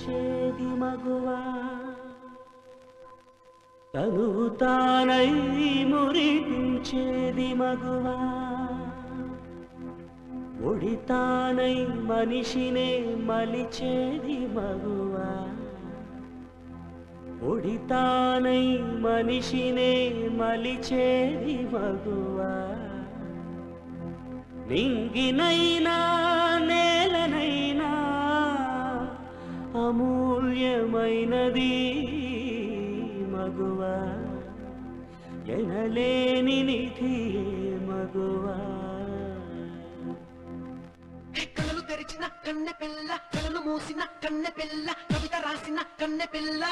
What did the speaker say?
మలిచేది మగువా తనువు తానై మురిపించేది మగువా ఒడితానై మనిషినే మలిచేది మగువా ఒడితానై మనిషినే మలిచేది మగువా నింగినైనా నేలనైనా అమూల్యమైనది మగువా ఎనలేని నిధి మగువా కళ్ళు తెరిచిన కన్నె పిల్ల కళ్ళు మూసిన కన్నె పిల్ల కవిత రాసిన కన్నె పిల్ల